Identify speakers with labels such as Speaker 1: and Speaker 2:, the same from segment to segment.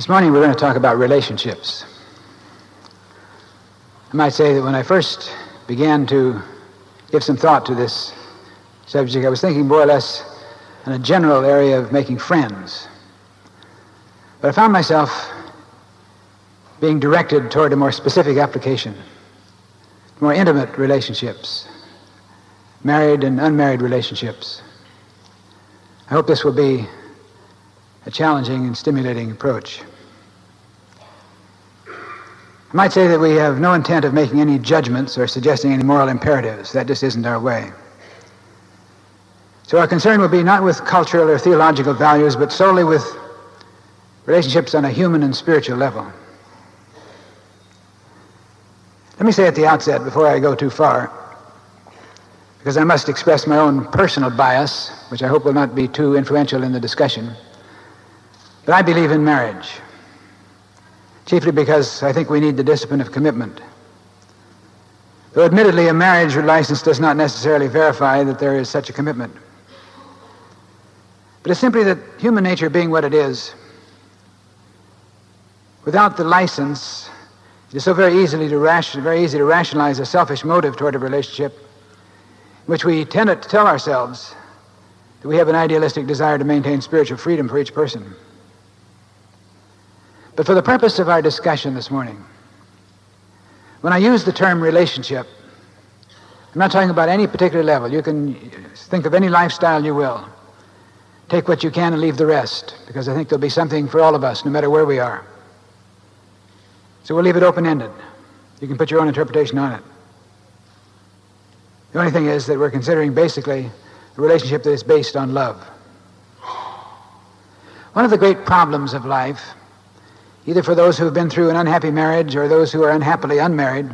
Speaker 1: This morning we're going to talk about relationships. I might say that when I first began to give some thought to this subject, I was thinking more or less in a general area of making friends. But I found myself being directed toward a more specific application, more intimate relationships, married and unmarried relationships. I hope this will be a challenging and stimulating approach. I might say that we have no intent of making any judgments or suggesting any moral imperatives. That just isn't our way. So our concern will be not with cultural or theological values, but solely with relationships on a human and spiritual level. Let me say at the outset, before I go too far, because I must express my own personal bias, which I hope will not be too influential in the discussion, but I believe in marriage, chiefly because I think we need the discipline of commitment. Though admittedly a marriage license does not necessarily verify that there is such a commitment. But it's simply that human nature being what it is, without the license, it is so very easy to rationalize a selfish motive toward a relationship in which we tend to tell ourselves that we have an idealistic desire to maintain spiritual freedom for each person. But for the purpose of our discussion this morning, when I use the term relationship, I'm not talking about any particular level. You can think of any lifestyle you will. Take what you can and leave the rest, because I think there'll be something for all of us, no matter where we are. So we'll leave it open-ended. You can put your own interpretation on it. The only thing is that we're considering basically a relationship that is based on love. One of the great problems of life, either for those who have been through an unhappy marriage or those who are unhappily unmarried,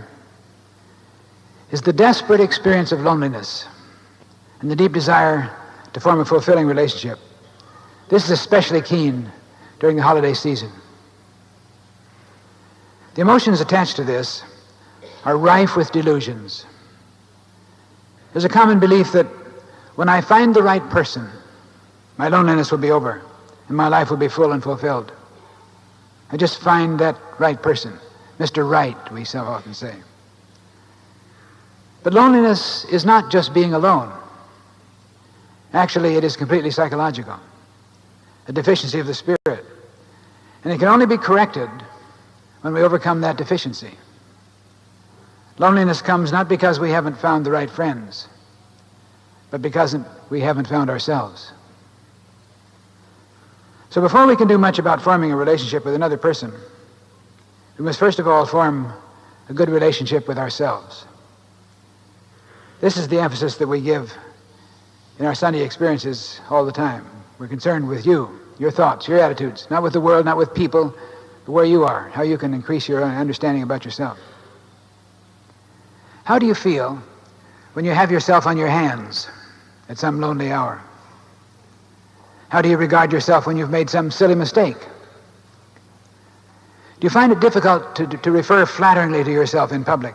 Speaker 1: is the desperate experience of loneliness and the deep desire to form a fulfilling relationship. This is especially keen during the holiday season. The emotions attached to this are rife with delusions. There's a common belief that when I find the right person, my loneliness will be over and my life will be full and fulfilled. I just find that right person, Mr. Right, we so often say. But loneliness is not just being alone. Actually, it is completely psychological, a deficiency of the spirit. And it can only be corrected when we overcome that deficiency. Loneliness comes not because we haven't found the right friends, but because we haven't found ourselves. So before we can do much about forming a relationship with another person, we must first of all form a good relationship with ourselves. This is the emphasis that we give in our Sunday experiences all the time. We're concerned with you, your thoughts, your attitudes, not with the world, not with people, but where you are, how you can increase your understanding about yourself. How do you feel when you have yourself on your hands at some lonely hour? How do you regard yourself when you've made some silly mistake? Do you find it difficult to refer flatteringly to yourself in public?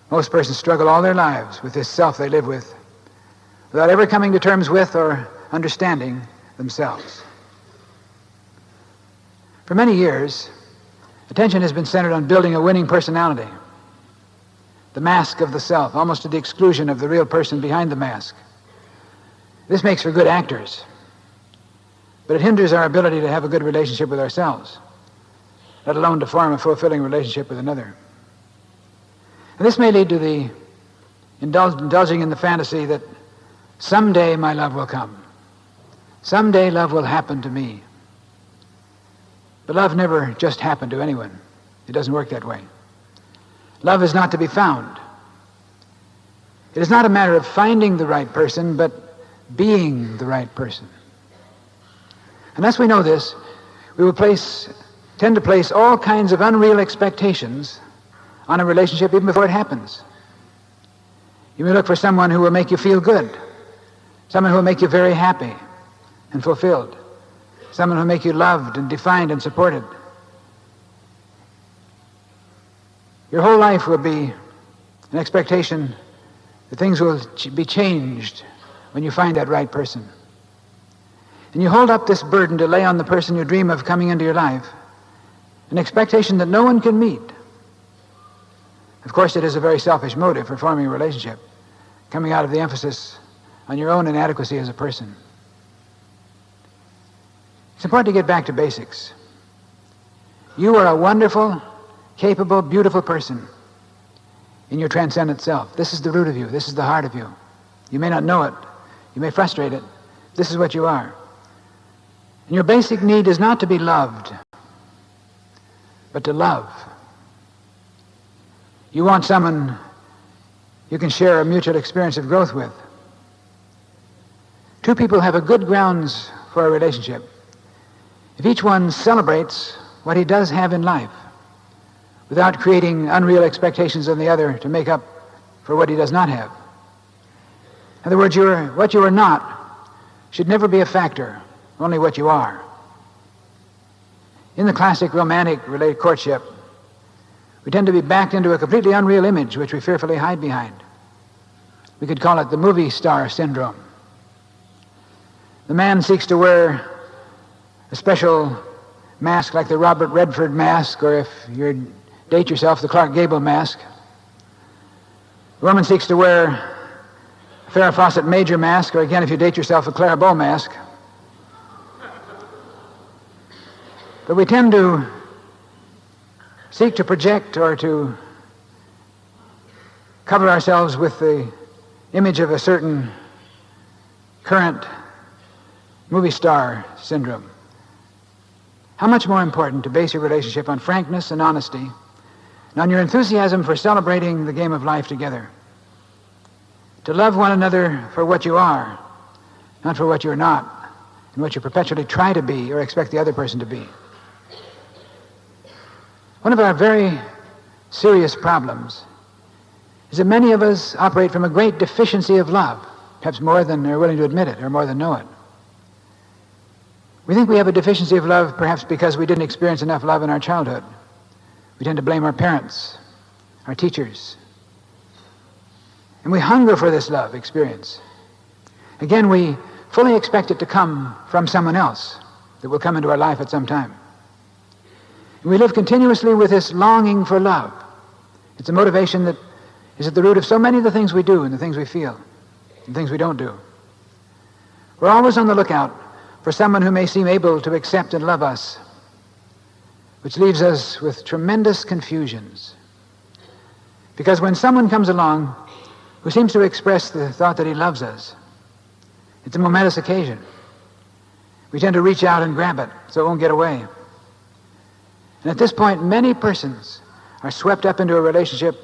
Speaker 1: Most persons struggle all their lives with this self they live with, without ever coming to terms with or understanding themselves. For many years, attention has been centered on building a winning personality, the mask of the self, almost to the exclusion of the real person behind the mask. This makes for good actors, but it hinders our ability to have a good relationship with ourselves, let alone to form a fulfilling relationship with another. And this may lead to the indulging in the fantasy that someday my love will come. Someday love will happen to me. But love never just happened to anyone. It doesn't work that way. Love is not to be found. It is not a matter of finding the right person, but being the right person. Unless we know this, we will tend to place all kinds of unreal expectations on a relationship even before it happens. You may look for someone who will make you feel good, someone who will make you very happy and fulfilled, someone who will make you loved and defined and supported. Your whole life will be an expectation that things will be changed when you find that right person. And you hold up this burden to lay on the person you dream of coming into your life, an expectation that no one can meet. Of course, it is a very selfish motive for forming a relationship, coming out of the emphasis on your own inadequacy as a person. It's important to get back to basics. You are a wonderful, capable, beautiful person in your transcendent self. This is the root of you. This is the heart of you. You may not know it. You may frustrate it. This is what you are. And your basic need is not to be loved, but to love. You want someone you can share a mutual experience of growth with. Two people have a good grounds for a relationship if each one celebrates what he does have in life without creating unreal expectations on the other to make up for what he does not have. In other words, what you are not should never be a factor, only what you are. In the classic romantic related courtship, we tend to be backed into a completely unreal image which we fearfully hide behind. We could call it the movie star syndrome. The man seeks to wear a special mask like the Robert Redford mask, or if you date yourself, the Clark Gable mask. The woman seeks to wear a Farrah Fawcett Major mask, or again, if you date yourself, a Clara Bow mask. But we tend to seek to project or to cover ourselves with the image of a certain current movie star syndrome. How much more important to base your relationship on frankness and honesty and on your enthusiasm for celebrating the game of life together. To love one another for what you are, not for what you're not, and what you perpetually try to be or expect the other person to be. One of our very serious problems is that many of us operate from a great deficiency of love, perhaps more than they're willing to admit it or more than know it. We think we have a deficiency of love perhaps because we didn't experience enough love in our childhood. We tend to blame our parents, our teachers. And we hunger for this love experience. Again, we fully expect it to come from someone else that will come into our life at some time. And we live continuously with this longing for love. It's a motivation that is at the root of so many of the things we do and the things we feel and things we don't do. We're always on the lookout for someone who may seem able to accept and love us, which leaves us with tremendous confusions. Because when someone comes along who seems to express the thought that he loves us, it's a momentous occasion. We tend to reach out and grab it so it won't get away. And at this point, many persons are swept up into a relationship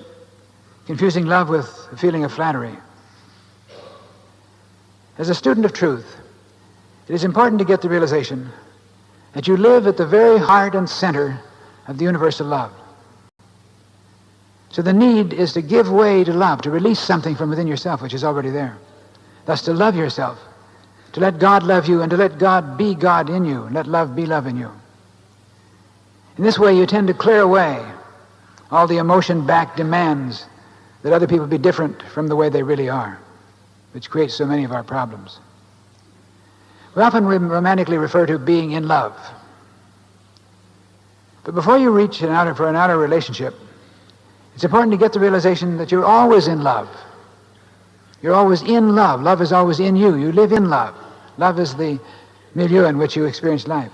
Speaker 1: confusing love with a feeling of flattery. As a student of truth, it is important to get the realization that you live at the very heart and center of the universal love. So the need is to give way to love, to release something from within yourself which is already there. Thus to love yourself, to let God love you, and to let God be God in you, and let love be love in you. In this way you tend to clear away all the emotion-backed demands that other people be different from the way they really are, which creates so many of our problems. We often romantically refer to being in love. But before you reach for an outer relationship, it's important to get the realization that you're always in love. You're always in love. Love is always in you. You live in love. Love is the milieu in which you experience life.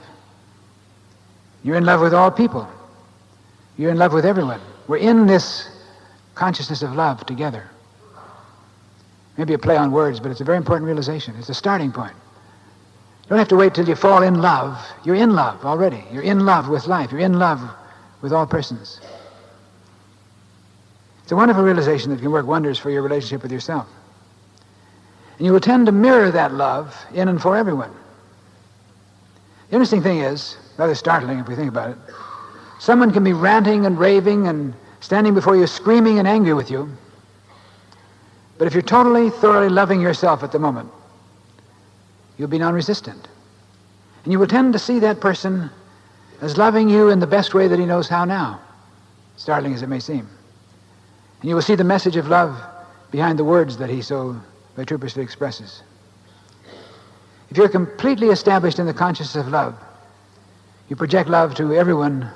Speaker 1: You're in love with all people. You're in love with everyone. We're in this consciousness of love together. Maybe a play on words, but it's a very important realization. It's a starting point. You don't have to wait till you fall in love. You're in love already. You're in love with life. You're in love with all persons. It's a wonderful realization that can work wonders for your relationship with yourself. And you will tend to mirror that love in and for everyone. The interesting thing is, rather startling if we think about it, someone can be ranting and raving and standing before you screaming and angry with you, but if you're totally, thoroughly loving yourself at the moment, you'll be non-resistant. And you will tend to see that person as loving you in the best way that he knows how now, startling as it may seem. And you will see the message of love behind the words that he so vituperaously expresses. If you're completely established in the consciousness of love, you project love to everyone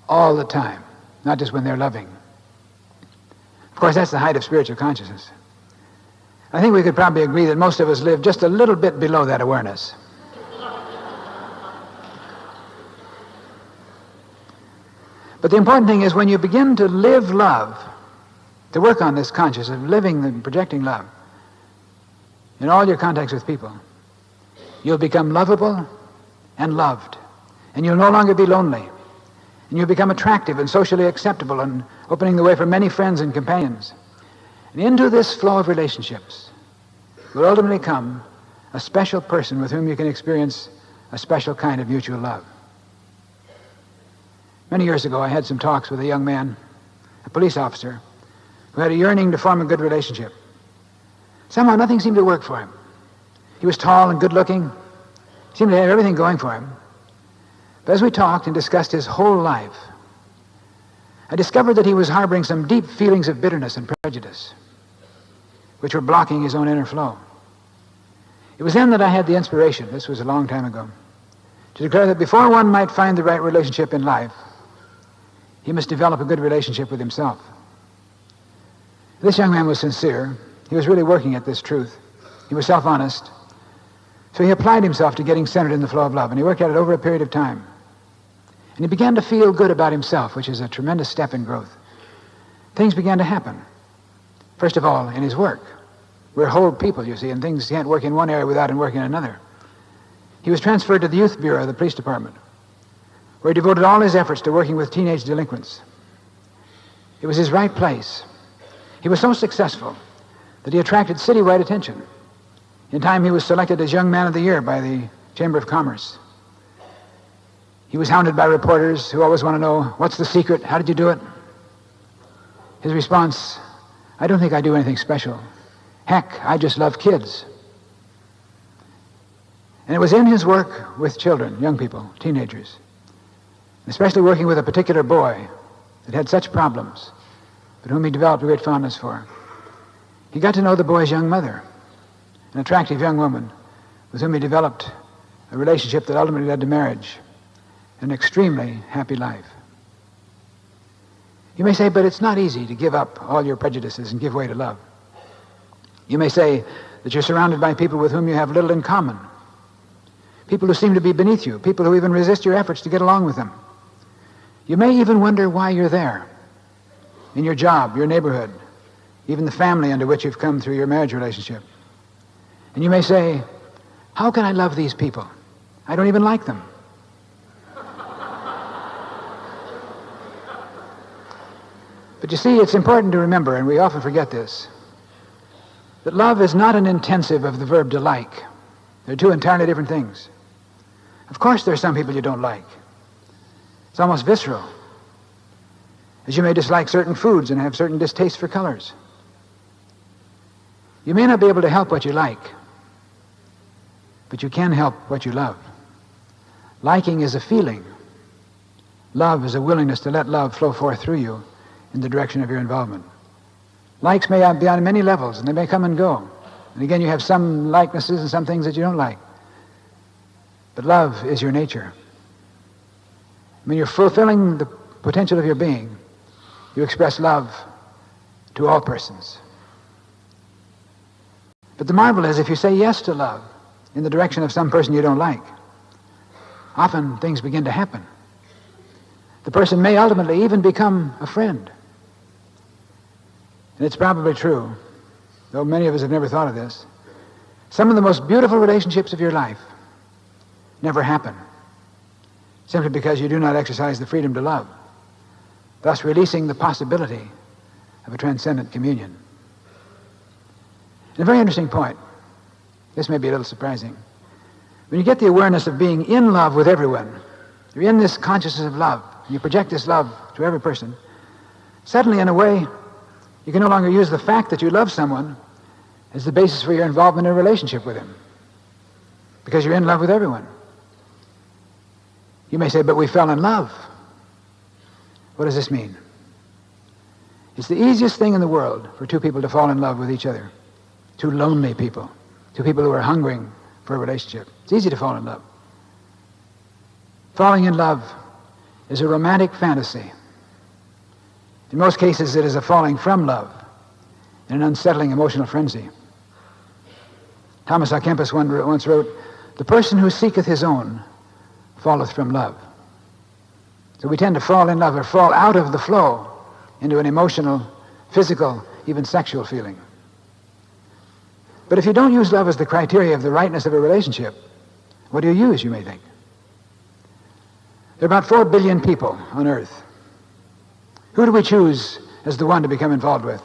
Speaker 1: all the time, not just when they're loving. Of course, that's the height of spiritual consciousness. I think we could probably agree that most of us live just a little bit below that awareness. But the important thing is when you begin to live love, to work on this consciousness of living and projecting love in all your contacts with people, you'll become lovable and loved. And you'll no longer be lonely. And you'll become attractive and socially acceptable and opening the way for many friends and companions. And into this flow of relationships will ultimately come a special person with whom you can experience a special kind of mutual love. Many years ago, I had some talks with a young man, a police officer, who had a yearning to form a good relationship. Somehow nothing seemed to work for him. He was tall and good-looking, seemed to have everything going for him. But as we talked and discussed his whole life, I discovered that he was harboring some deep feelings of bitterness and prejudice, which were blocking his own inner flow. It was then that I had the inspiration, this was a long time ago, to declare that before one might find the right relationship in life, he must develop a good relationship with himself. This young man was sincere. He was really working at this truth. He was self-honest. So he applied himself to getting centered in the flow of love, and he worked at it over a period of time. And he began to feel good about himself, which is a tremendous step in growth. Things began to happen. First of all, in his work. We're whole people, you see, and things can't work in one area without it working in another. He was transferred to the youth bureau of the police department, where he devoted all his efforts to working with teenage delinquents. It was his right place. He was so successful that he attracted citywide attention. In time, he was selected as Young Man of the Year by the Chamber of Commerce. He was hounded by reporters who always want to know, what's the secret? How did you do it? His response, I don't think I do anything special. Heck, I just love kids. And it was in his work with children, young people, teenagers, especially working with a particular boy that had such problems, but whom he developed a great fondness for. He got to know the boy's young mother, an attractive young woman with whom he developed a relationship that ultimately led to marriage, an extremely happy life. You may say, but it's not easy to give up all your prejudices and give way to love. You may say that you're surrounded by people with whom you have little in common, people who seem to be beneath you, people who even resist your efforts to get along with them. You may even wonder why you're there, in your job, your neighborhood, even the family under which you've come through your marriage relationship. And you may say, how can I love these people? I don't even like them. But you see, it's important to remember, and we often forget this, that love is not an intensive of the verb to like. They're two entirely different things. Of course, there are some people you don't like. It's almost visceral. As you may dislike certain foods and have certain distastes for colors. You may not be able to help what you like, but you can help what you love. Liking is a feeling. Love is a willingness to let love flow forth through you in the direction of your involvement. Likes may be on many levels, and they may come and go. And again, you have some likenesses and some things that you don't like. But love is your nature. When you're fulfilling the potential of your being, you express love to all persons. But the marvel is, if you say yes to love in the direction of some person you don't like, often things begin to happen. The person may ultimately even become a friend. And it's probably true, though many of us have never thought of this. Some of the most beautiful relationships of your life never happen, simply because you do not exercise the freedom to love, thus releasing the possibility of a transcendent communion. And a very interesting point, this may be a little surprising. When you get the awareness of being in love with everyone, you're in this consciousness of love, and you project this love to every person, suddenly, in a way, you can no longer use the fact that you love someone as the basis for your involvement in a relationship with him, because you're in love with everyone. You may say, but we fell in love. What does this mean? It's the easiest thing in the world for two people to fall in love with each other. Two lonely people. Two people who are hungering for a relationship. It's easy to fall in love. Falling in love is a romantic fantasy. In most cases, it is a falling from love in an unsettling emotional frenzy. Thomas à Kempis once wrote, "The person who seeketh his own falleth from love." So we tend to fall in love or fall out of the flow into an emotional, physical, even sexual feeling. But if you don't use love as the criteria of the rightness of a relationship, what do you use, you may think? There are about 4 billion people on Earth. Who do we choose as the one to become involved with?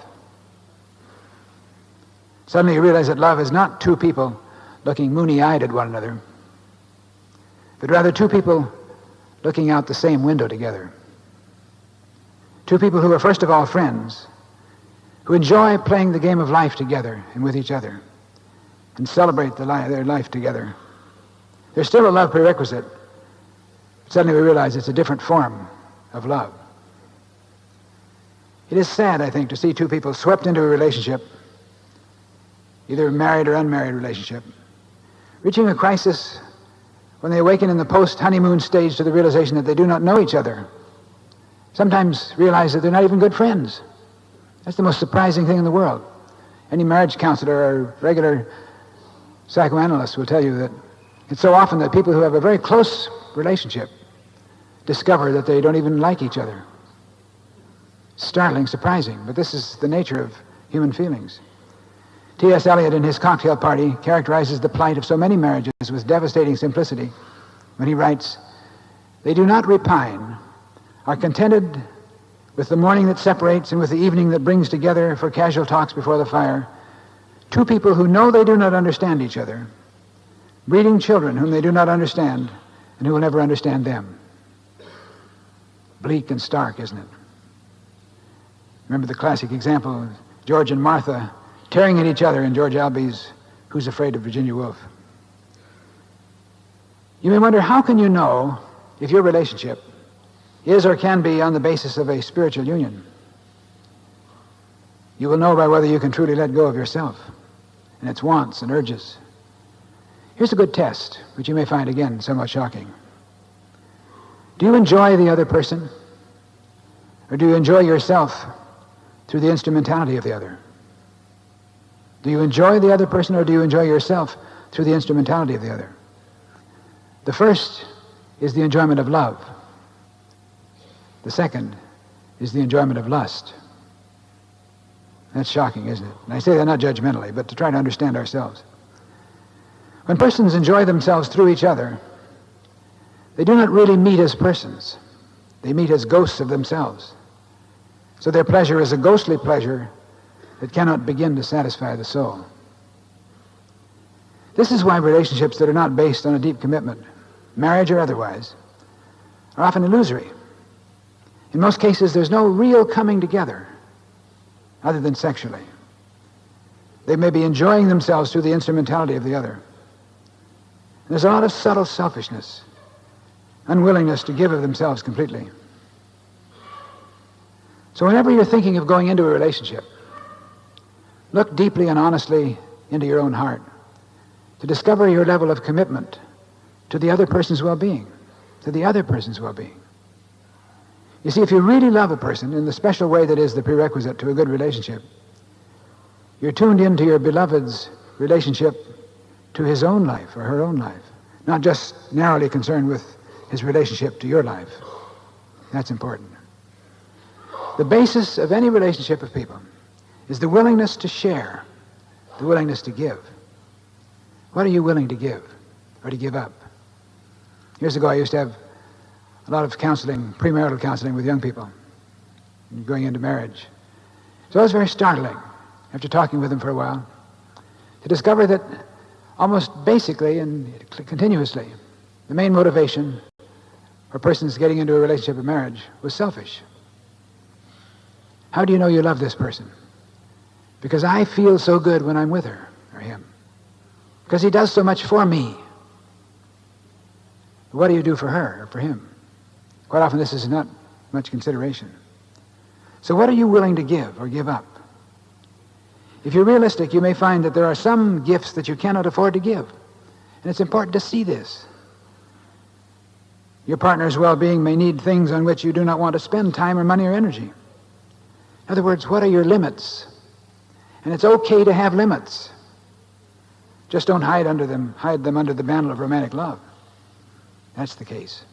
Speaker 1: Suddenly you realize that love is not two people looking moony-eyed at one another, but rather two people looking out the same window together. Two people who are first of all friends, who enjoy playing the game of life together and with each other, and celebrate their life together. There's still a love prerequisite, but suddenly we realize it's a different form of love. It is sad, I think, to see two people swept into a relationship, either a married or unmarried relationship, reaching a crisis when they awaken in the post-honeymoon stage to the realization that they do not know each other. Sometimes realize that they're not even good friends. That's the most surprising thing in the world. Any marriage counselor or regular psychoanalyst will tell you that it's so often that people who have a very close relationship discover that they don't even like each other. Startling, surprising, but this is the nature of human feelings. T.S. Eliot in his Cocktail Party characterizes the plight of so many marriages with devastating simplicity when he writes, "They do not repine, are contented with the morning that separates and with the evening that brings together for casual talks before the fire, two people who know they do not understand each other, breeding children whom they do not understand and who will never understand them." Bleak and stark, isn't it? Remember the classic example of George and Martha tearing at each other in George Albee's Who's Afraid of Virginia Woolf? You may wonder, how can you know if your relationship is or can be on the basis of a spiritual union? You will know by whether you can truly let go of yourself and its wants and urges. Here's a good test, which you may find, again, somewhat shocking. Do you enjoy the other person, or do you enjoy yourself through the instrumentality of the other? Do you enjoy the other person, or do you enjoy yourself through the instrumentality of the other? The first is the enjoyment of love. The second is the enjoyment of lust. That's shocking, isn't it? And I say that not judgmentally, but to try to understand ourselves. When persons enjoy themselves through each other, they do not really meet as persons. They meet as ghosts of themselves. So their pleasure is a ghostly pleasure that cannot begin to satisfy the soul. This is why relationships that are not based on a deep commitment, marriage or otherwise, are often illusory. In most cases, there's no real coming together other than sexually. They may be enjoying themselves through the instrumentality of the other. There's a lot of subtle selfishness, unwillingness to give of themselves completely. So whenever you're thinking of going into a relationship, look deeply and honestly into your own heart to discover your level of commitment to the other person's well-being, to the other person's well-being. You see, if you really love a person in the special way that is the prerequisite to a good relationship, you're tuned into your beloved's relationship to his own life or her own life, not just narrowly concerned with his relationship to your life. That's important. The basis of any relationship of people is the willingness to share, the willingness to give. What are you willing to give or to give up? Years ago, I used to have a lot of counseling, premarital counseling with young people going into marriage. So it was very startling, after talking with them for a while, to discover that almost basically and continuously, the main motivation for persons getting into a relationship or marriage was selfish. How do you know you love this person? Because I feel so good when I'm with her or him. Because he does so much for me. What do you do for her or for him? Quite often this is not much consideration. So what are you willing to give or give up? If you're realistic, you may find that there are some gifts that you cannot afford to give. And it's important to see this. Your partner's well-being may need things on which you do not want to spend time or money or energy. In other words, what are your limits? And it's okay to have limits. Just don't hide them under the mantle of romantic love. That's the case.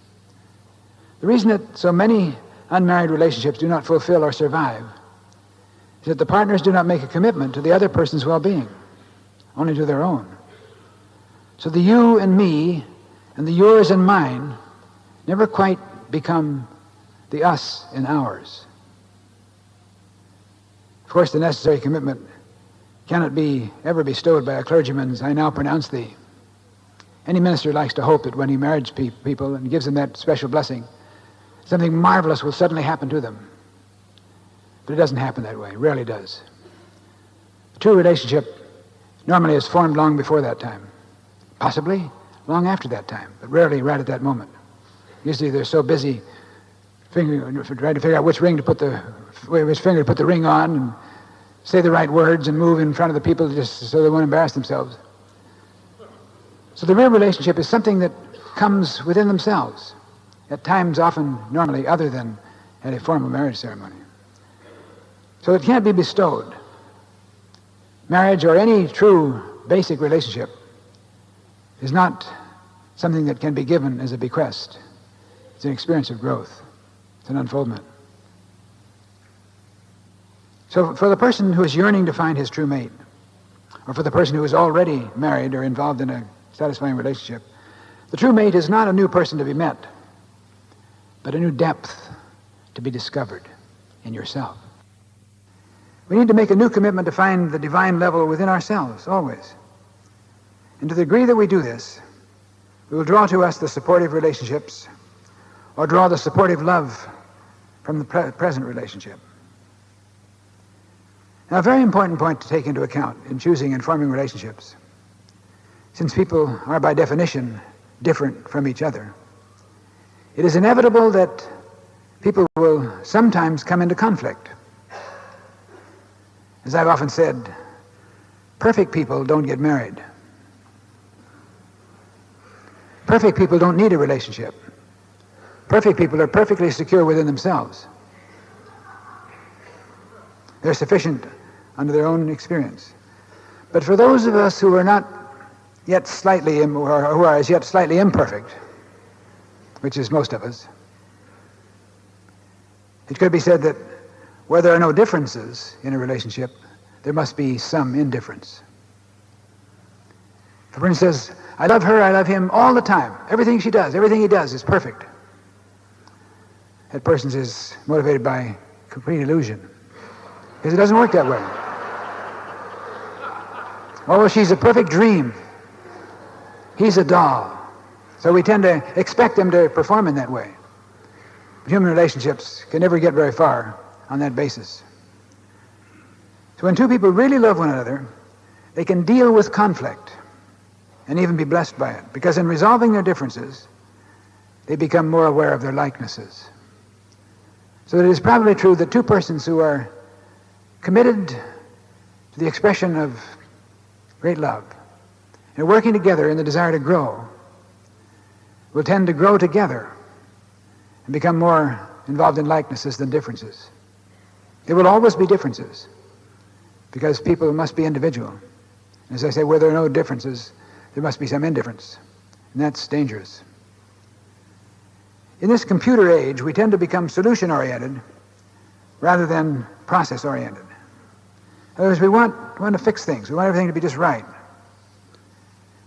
Speaker 1: The reason that so many unmarried relationships do not fulfill or survive is that the partners do not make a commitment to the other person's well-being, only to their own. So the you and me and the yours and mine never quite become the us and ours. Of course, the necessary commitment cannot be ever bestowed by a clergyman's "I now pronounce thee." Any minister likes to hope that when he marries people and gives them that special blessing, something marvelous will suddenly happen to them. But it doesn't happen that way. It rarely does. A true relationship normally is formed long before that time. Possibly long after that time, but rarely right at that moment. Usually they're so busy trying to figure out which finger to put the ring on and say the right words and move in front of the people just so they won't embarrass themselves. So the real relationship is something that comes within themselves, at times often normally other than at a formal marriage ceremony. So it can't be bestowed. Marriage or any true basic relationship is not something that can be given as a bequest. It's an experience of growth. It's an unfoldment. So for the person who is yearning to find his true mate, or for the person who is already married or involved in a satisfying relationship, the true mate is not a new person to be met, but a new depth to be discovered in yourself. We need to make a new commitment to find the divine level within ourselves, always. And to the degree that we do this, we will draw to us the supportive relationships or draw the supportive love from the present relationship. Now, a very important point to take into account in choosing and forming relationships, since people are by definition different from each other, it is inevitable that people will sometimes come into conflict. As I've often said, perfect people don't get married. Perfect people don't need a relationship. Perfect people are perfectly secure within themselves. They're sufficient under their own experience. But for those of us who are not yet slightly, or who are as yet slightly imperfect, which is most of us, it could be said that where there are no differences in a relationship, there must be some indifference. If a person says, I love her, I love him all the time. Everything she does, everything he does is perfect. That person is motivated by complete illusion. Because it doesn't work that way. Oh, she's a perfect dream. He's a doll. So we tend to expect them to perform in that way. But human relationships can never get very far on that basis. So when two people really love one another, they can deal with conflict and even be blessed by it. Because in resolving their differences, they become more aware of their likenesses. So it is probably true that two persons who are committed to the expression of great love and working together in the desire to grow will tend to grow together and become more involved in likenesses than differences. There will always be differences because people must be individual. As I say, where there are no differences, there must be some indifference, and that's dangerous. In this computer age, we tend to become solution-oriented rather than process-oriented. In other words, we want to fix things. We want everything to be just right.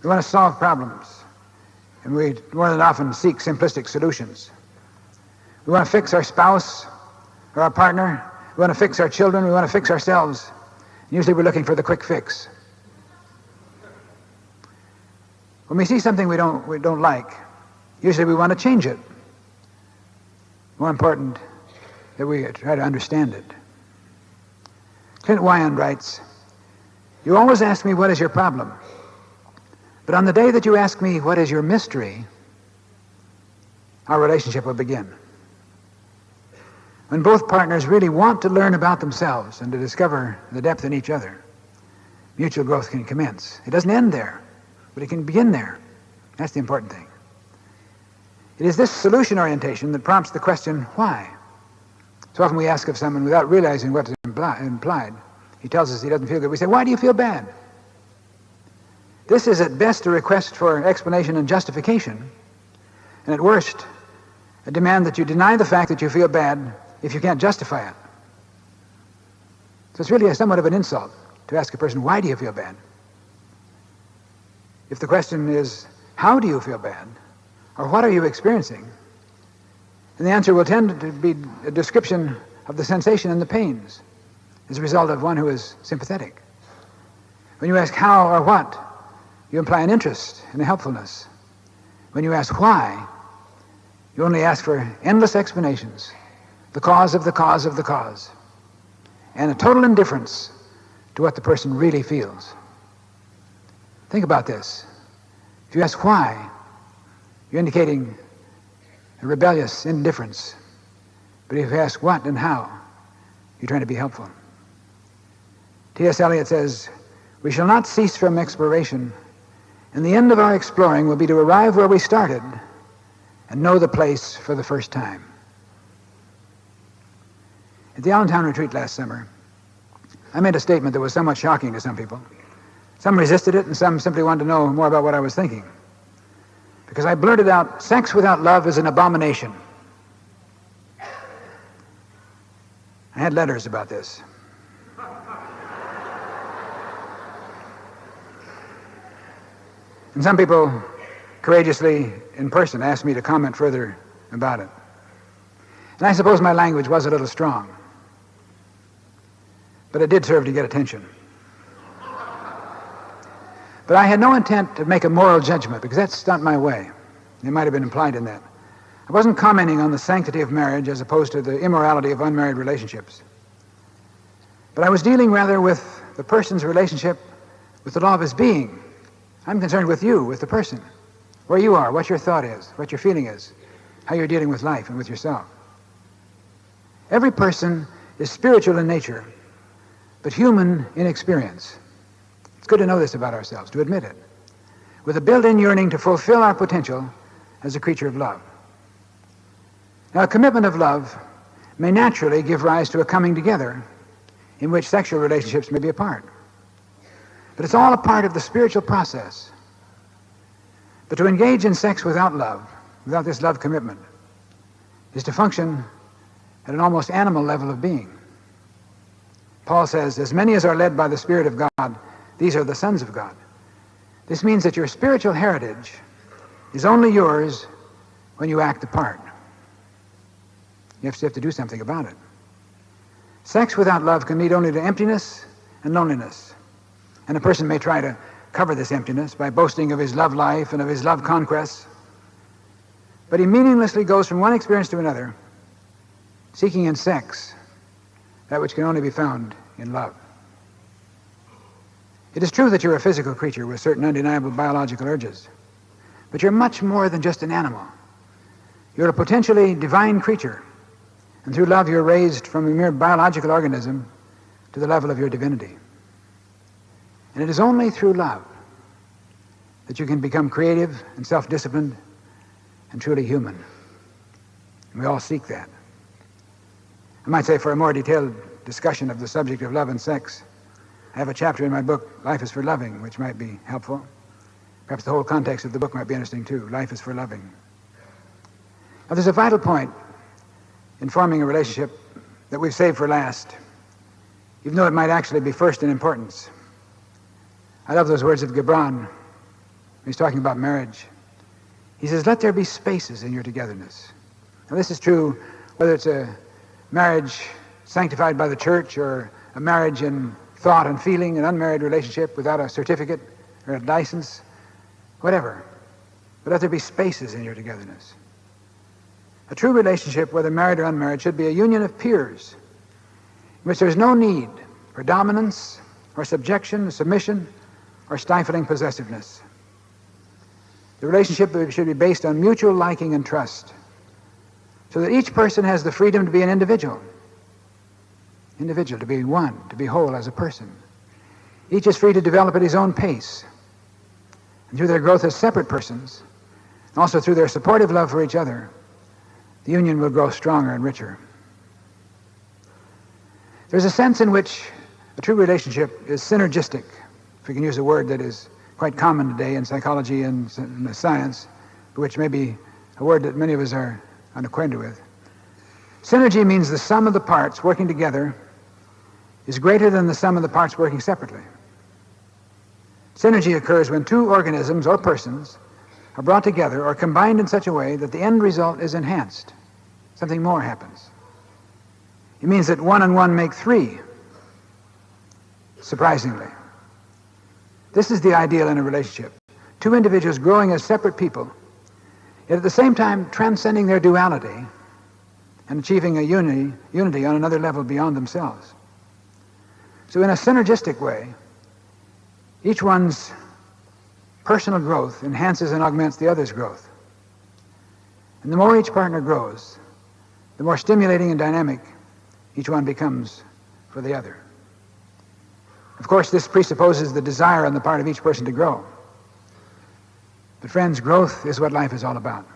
Speaker 1: We want to solve problems. And we more than often seek simplistic solutions. We want to fix our spouse or our partner. We want to fix our children. We want to fix ourselves. And usually we're looking for the quick fix. When we see something we don't like, usually we want to change it. More important that we try to understand it. Clint Wyan writes, "You always ask me, what is your problem? But on the day that you ask me, what is your mystery, our relationship will begin." When both partners really want to learn about themselves and to discover the depth in each other, mutual growth can commence. It doesn't end there, but it can begin there. That's the important thing. It is this solution orientation that prompts the question, why? So often we ask of someone without realizing what's implied. He tells us he doesn't feel good. We say, why do you feel bad? This is at best a request for explanation and justification, and at worst, a demand that you deny the fact that you feel bad if you can't justify it. So it's really somewhat of an insult to ask a person, why do you feel bad? If the question is, how do you feel bad? Or what are you experiencing? And the answer will tend to be a description of the sensation and the pains as a result of one who is sympathetic. When you ask how or what, you imply an interest and a helpfulness. When you ask why, you only ask for endless explanations, the cause of the cause of the cause, and a total indifference to what the person really feels. Think about this. If you ask why, you're indicating a rebellious indifference. But if you ask what and how, you're trying to be helpful. T.S. Eliot says, we shall not cease from exploration, and the end of our exploring will be to arrive where we started and know the place for the first time. At the Allentown retreat last summer, I made a statement that was somewhat shocking to some people. Some resisted it, and some simply wanted to know more about what I was thinking. Because I blurted out, sex without love is an abomination. I had letters about this. And some people courageously, in person, asked me to comment further about it. And I suppose my language was a little strong. But it did serve to get attention. But I had no intent to make a moral judgment, because that's not my way. It might have been implied in that. I wasn't commenting on the sanctity of marriage as opposed to the immorality of unmarried relationships. But I was dealing rather with the person's relationship with the law of his being. I'm concerned with you, with the person, where you are, what your thought is, what your feeling is, how you're dealing with life and with yourself. Every person is spiritual in nature, but human in experience. It's good to know this about ourselves, to admit it, with a built-in yearning to fulfill our potential as a creature of love. Now, a commitment of love may naturally give rise to a coming together in which sexual relationships may be a part. But it's all a part of the spiritual process. But to engage in sex without love, without this love commitment, is to function at an almost animal level of being. Paul says, as many as are led by the Spirit of God, these are the sons of God. This means that your spiritual heritage is only yours when you act the part. You have to do something about it. Sex without love can lead only to emptiness and loneliness. And a person may try to cover this emptiness by boasting of his love life and of his love conquests. But he meaninglessly goes from one experience to another, seeking in sex that which can only be found in love. It is true that you're a physical creature with certain undeniable biological urges, but you're much more than just an animal. You're a potentially divine creature, and through love you're raised from a mere biological organism to the level of your divinity. And it is only through love that you can become creative and self-disciplined and truly human. And we all seek that. I might say, for a more detailed discussion of the subject of love and sex, I have a chapter in my book, Life is for Loving, which might be helpful. Perhaps the whole context of the book might be interesting too. Life is for loving. Now, there's a vital point in forming a relationship that we've saved for last, even though it might actually be first in importance. I love those words of Gibran when he's talking about marriage. He says, let there be spaces in your togetherness. Now, this is true whether it's a marriage sanctified by the church or a marriage in thought and feeling, an unmarried relationship without a certificate or a license, whatever. But let there be spaces in your togetherness. A true relationship, whether married or unmarried, should be a union of peers in which there's no need for dominance or subjection, submission, or stifling possessiveness. The relationship should be based on mutual liking and trust, so that each person has the freedom to be an individual, to be one, to be whole as a person. Each is free to develop at his own pace. And through their growth as separate persons, Also through their supportive love for each other, the union will grow stronger and richer. There's a sense in which a true relationship is synergistic, if we can use a word that is quite common today in psychology and science, but which may be a word that many of us are unacquainted with. Synergy means the sum of the parts working together is greater than the sum of the parts working separately. Synergy occurs when two organisms or persons are brought together or combined in such a way that the end result is enhanced. Something more happens. It means that 1 and 1 make 3, surprisingly. This is the ideal in a relationship. Two individuals growing as separate people, yet at the same time transcending their duality and achieving a unity on another level beyond themselves. So in a synergistic way, each one's personal growth enhances and augments the other's growth. And the more each partner grows, the more stimulating and dynamic each one becomes for the other. Of course, this presupposes the desire on the part of each person to grow. But friends, growth is what life is all about.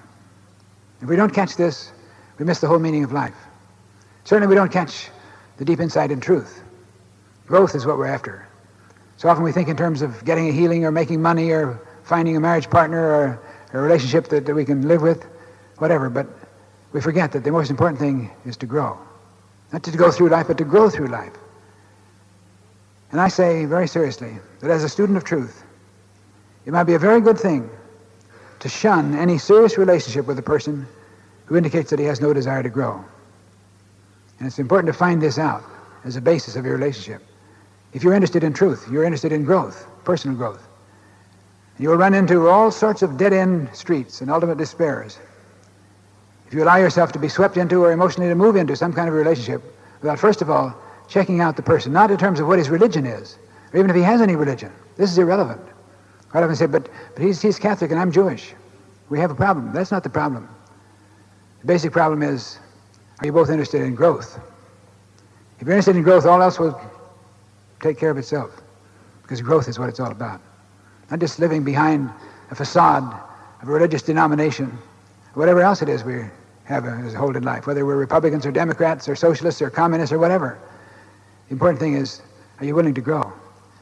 Speaker 1: If we don't catch this, we miss the whole meaning of life. Certainly we don't catch the deep insight in truth. Growth is what we're after. So often we think in terms of getting a healing or making money or finding a marriage partner or a relationship that we can live with, whatever, but we forget that the most important thing is to grow. Not to go through life, but to grow through life. And I say very seriously that as a student of truth, it might be a very good thing to shun any serious relationship with a person who indicates that he has no desire to grow. And it's important to find this out as a basis of your relationship. If you're interested in truth, you're interested in growth, personal growth. You will run into all sorts of dead-end streets and ultimate despairs if you allow yourself to be swept into or emotionally to move into some kind of a relationship without, first of all, checking out the person, not in terms of what his religion is, or even if he has any religion. This is irrelevant. Quite often say, but he's Catholic and I'm Jewish. We have a problem. That's not the problem. The basic problem is, are you both interested in growth? If you're interested in growth, all else will take care of itself, because growth is what it's all about. Not just living behind a facade of a religious denomination, or whatever else it is we have as a hold in life, whether we're Republicans or Democrats or socialists or communists or whatever. The important thing is, are you willing to grow?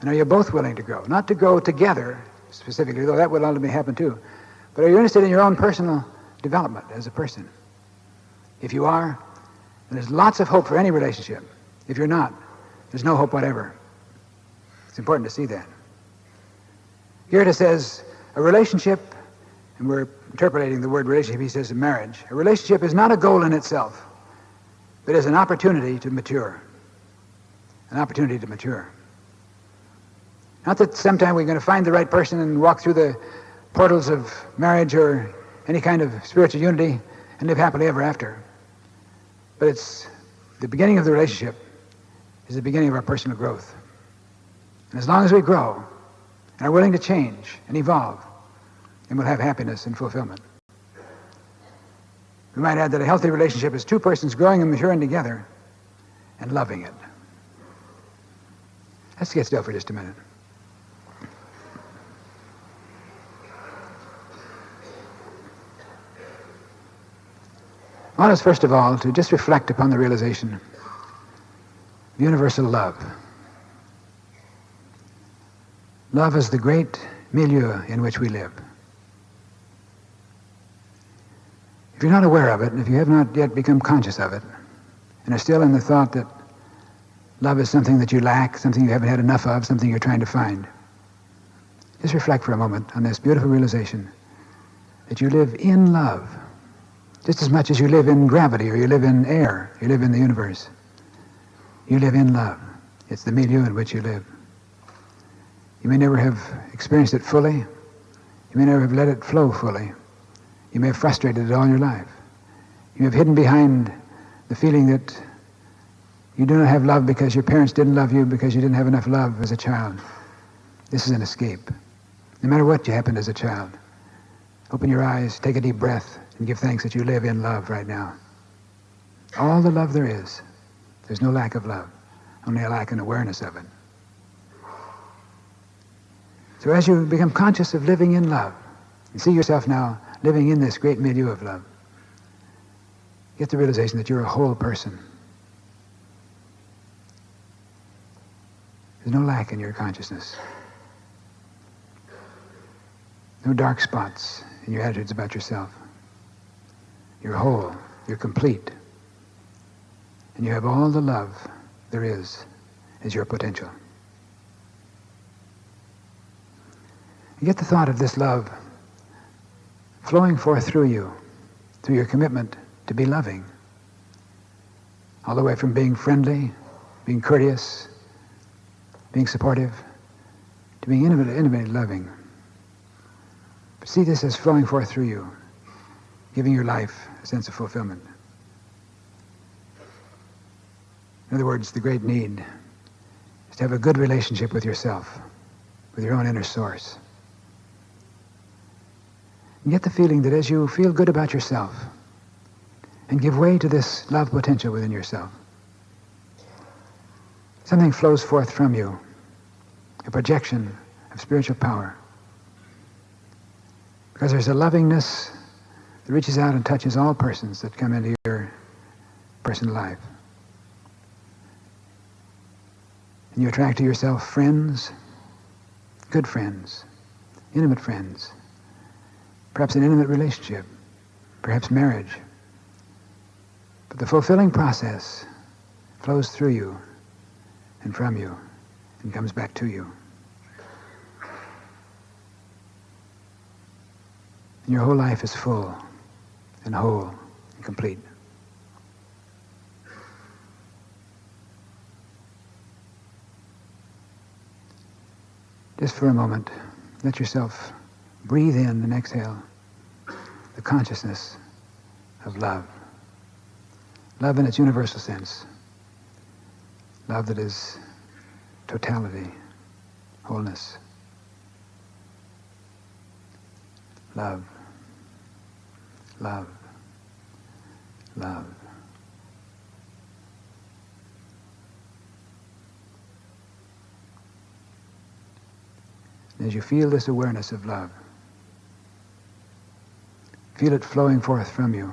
Speaker 1: And are you both willing to grow? Not to grow together specifically, though that will ultimately happen too, but are you interested in your own personal development as a person? If you are, then there's lots of hope for any relationship. If you're not, there's no hope whatever. It's important to see that. Goethe says, a relationship, and we're interpolating the word relationship, he says in marriage, a relationship is not a goal in itself, but is an opportunity to mature. An opportunity to mature. Not that sometime we're going to find the right person and walk through the portals of marriage or any kind of spiritual unity and live happily ever after. But it's the beginning of the relationship is the beginning of our personal growth. And as long as we grow and are willing to change and evolve, then we'll have happiness and fulfillment. We might add that a healthy relationship is two persons growing and maturing together and loving it. Let's get still for just a minute. I want us, first of all, to just reflect upon the realization of universal love. Love is the great milieu in which we live. If you're not aware of it, and if you have not yet become conscious of it, and are still in the thought that love is something that you lack, something you haven't had enough of, something you're trying to find, just reflect for a moment on this beautiful realization that you live in love, just as much as you live in gravity, or you live in air, you live in the universe. You live in love. It's the milieu in which you live. You may never have experienced it fully. You may never have let it flow fully. You may have frustrated it all your life. You may have hidden behind the feeling that you do not have love because your parents didn't love you, because you didn't have enough love as a child. This is an escape. No matter what you happened as a child, open your eyes, take a deep breath, and give thanks that you live in love right now. All the love there is. There's no lack of love, only a lack in awareness of it. So as you become conscious of living in love, and see yourself now living in this great milieu of love, get the realization that you're a whole person. There's no lack in your consciousness. No dark spots in your attitudes about yourself. You're whole. You're complete. And you have all the love there is as your potential. You get the thought of this love flowing forth through you, through your commitment to be loving, all the way from being friendly, being courteous, being supportive, to being intimately loving. But see this as flowing forth through you, giving your life a sense of fulfillment. In other words, the great need is to have a good relationship with yourself, with your own inner source. And get the feeling that as you feel good about yourself and give way to this love potential within yourself, something flows forth from you, a projection of spiritual power. Because there's a lovingness that reaches out and touches all persons that come into your personal life. And you attract to yourself friends, good friends, intimate friends, perhaps an intimate relationship, perhaps marriage. But the fulfilling process flows through you and from you and comes back to you. And your whole life is full and whole and complete. Just for a moment, let yourself breathe in and exhale the consciousness of love. Love in its universal sense. Love that is totality, wholeness. Love, love, love. And as you feel this awareness of love, feel it flowing forth from you,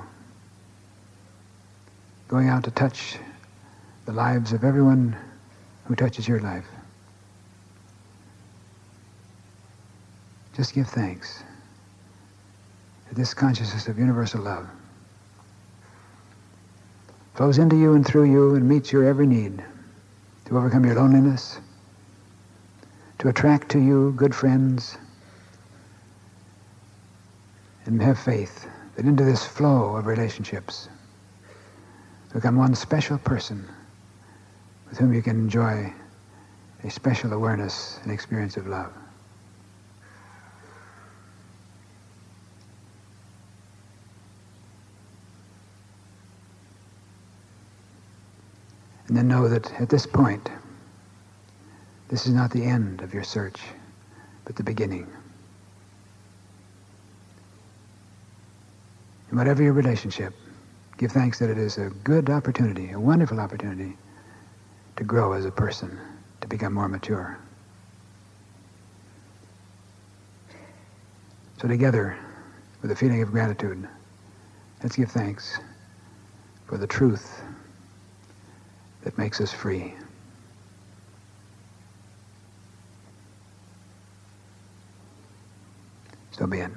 Speaker 1: going out to touch the lives of everyone who touches your life. Just give thanks that this consciousness of universal love flows into you and through you and meets your every need to overcome your loneliness, to attract to you good friends, and have faith that into this flow of relationships become one special person with whom you can enjoy a special awareness and experience of love. And then know that at this point, this is not the end of your search, but the beginning. In whatever your relationship, give thanks that it is a good opportunity, a wonderful opportunity to grow as a person, to become more mature. So together, with a feeling of gratitude, let's give thanks for the truth that makes us free. So be it.